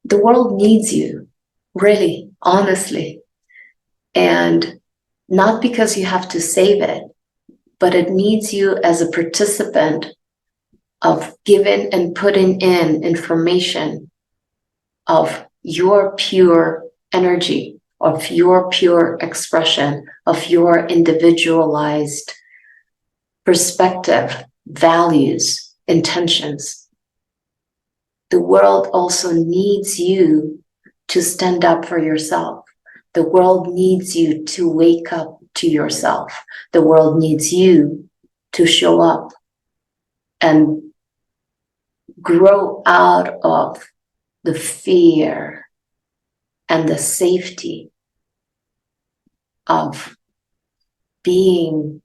the world needs you, really, honestly. And not because you have to save it, but it needs you as a participant of giving and putting in information of your pure energy, of your pure expression, of your individualized perspective, values, intentions. The world also needs you to stand up for yourself. The world needs you to wake up to yourself. The world needs you to show up and grow out of the fear and the safety of being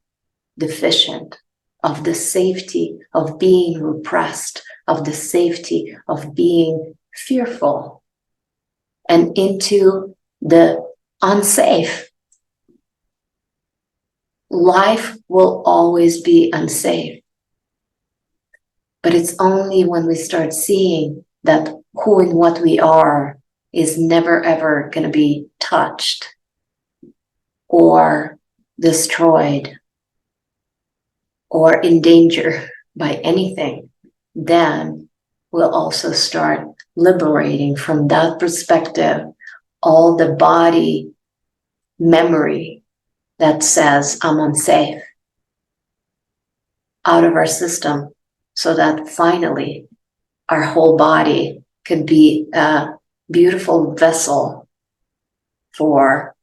deficient, of the safety of being repressed, of the safety of being fearful, and into the unsafe. Life will always be unsafe. But it's only when we start seeing that who and what we are is never ever going to be touched or destroyed or in danger by anything, then we'll also start liberating from that perspective all the body memory that says I'm unsafe out of our system, so that finally our whole body could be a beautiful vessel for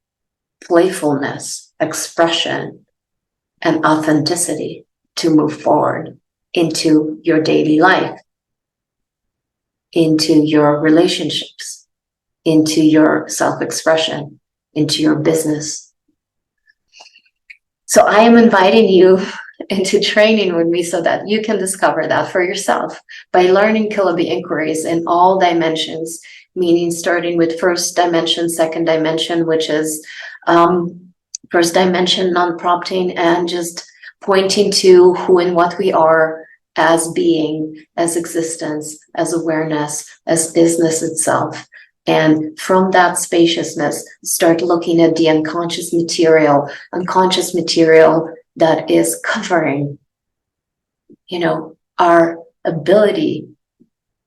playfulness, expression, and authenticity to move forward into your daily life, into your relationships, into your self-expression, into your business. So I am inviting you into training with me so that you can discover that for yourself by learning Kilobi inquiries in all dimensions, meaning starting with first dimension, second dimension, which is first dimension, non-prompting, and just pointing to who and what we are as being, as existence, as awareness, as business itself. And from that spaciousness, start looking at the unconscious material that is covering, our ability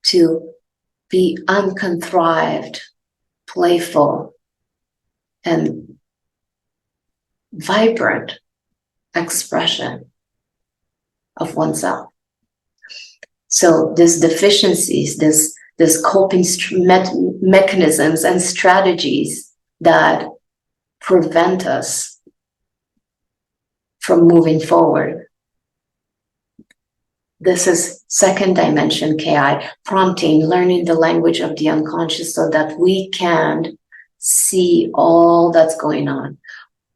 to be uncontrived, playful, and vibrant expression of oneself. So these deficiencies, this coping mechanisms and strategies that prevent us from moving forward. This is second dimension KI, prompting, learning the language of the unconscious so that we can see all that's going on,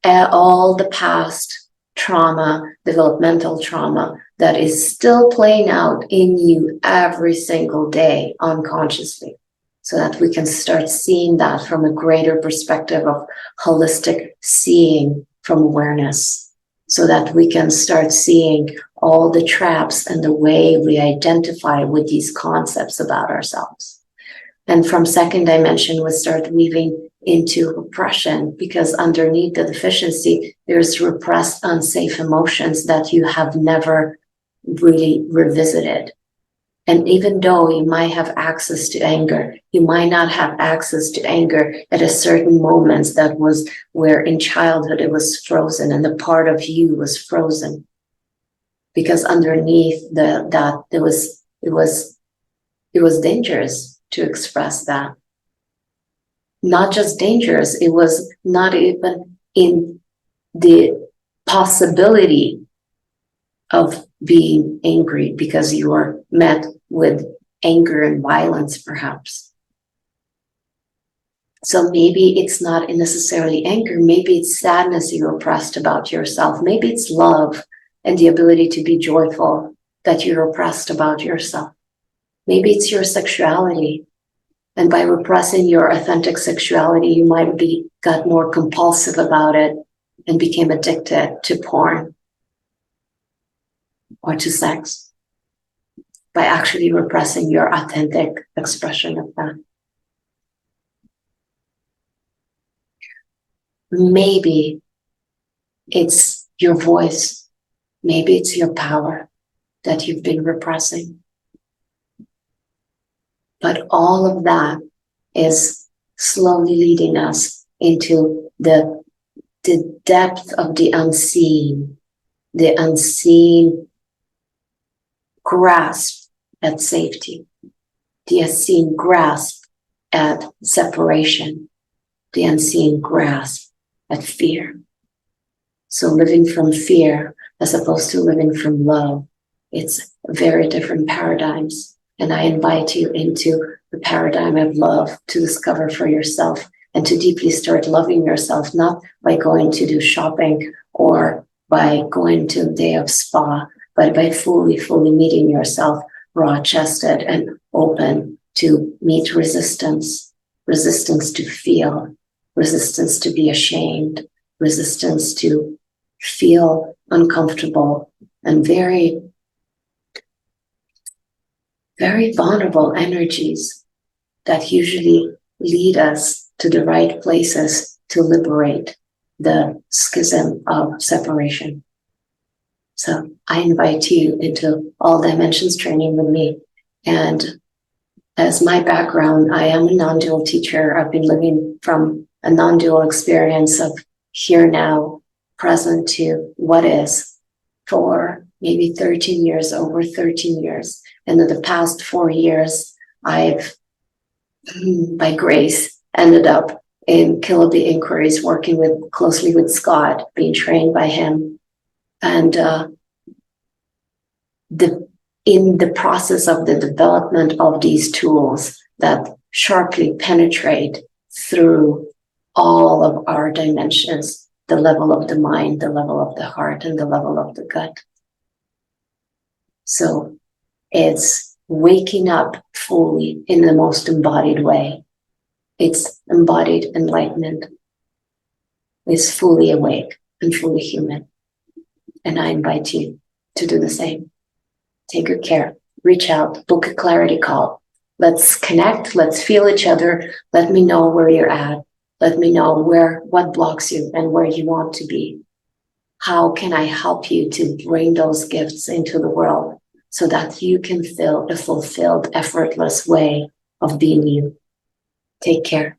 all the past trauma, developmental trauma that is still playing out in you every single day unconsciously, so that we can start seeing that from a greater perspective of holistic seeing from awareness, so that we can start seeing all the traps and the way we identify with these concepts about ourselves. And from second dimension, we start weaving into repression, because underneath the deficiency, there's repressed, unsafe emotions that you have never really revisited. And even though you might have access to anger, you might not have access to anger at a certain moments that was where in childhood it was frozen and the part of you was frozen. Because underneath that it was dangerous to express that. Not just dangerous, it was not even in the possibility of being angry, because you were met with anger and violence, perhaps. So maybe it's not necessarily anger, maybe it's sadness you repressed about yourself, maybe it's love and the ability to be joyful that you repressed about yourself. Maybe it's your sexuality, and by repressing your authentic sexuality, you might got more compulsive about it and became addicted to porn or to sex by actually repressing your authentic expression of that. Maybe it's your voice. Maybe it's your power that you've been repressing. But all of that is slowly leading us into the depth of the unseen grasp at safety, the unseen grasp at separation, the unseen grasp at fear. So living from fear as opposed to living from love, it's very different paradigms. And I invite you into the paradigm of love to discover for yourself and to deeply start loving yourself, not by going to do shopping or by going to a day of spa, but by fully meeting yourself raw-chested and open to meet resistance, resistance to feel, resistance to be ashamed, resistance to feel uncomfortable, and very, very vulnerable energies that usually lead us to the right places to liberate the schism of separation. So I invite you into all dimensions training with me. And as my background, I am a non-dual teacher. I've been living from a non-dual experience of here now, present to what is, for maybe 13 years, over 13 years. And in the past 4 years, I've, by grace, ended up in Kilby inquiries, working closely with Scott, being trained by him. And in the process of the development of these tools that sharply penetrate through all of our dimensions, the level of the mind, the level of the heart, and the level of the gut. So it's waking up fully in the most embodied way. It's embodied enlightenment. It's fully awake and fully human. And I invite you to do the same. Take good care. Reach out. Book a clarity call. Let's connect. Let's feel each other. Let me know where you're at. Let me know what blocks you and where you want to be. How can I help you to bring those gifts into the world so that you can feel a fulfilled, effortless way of being you? Take care.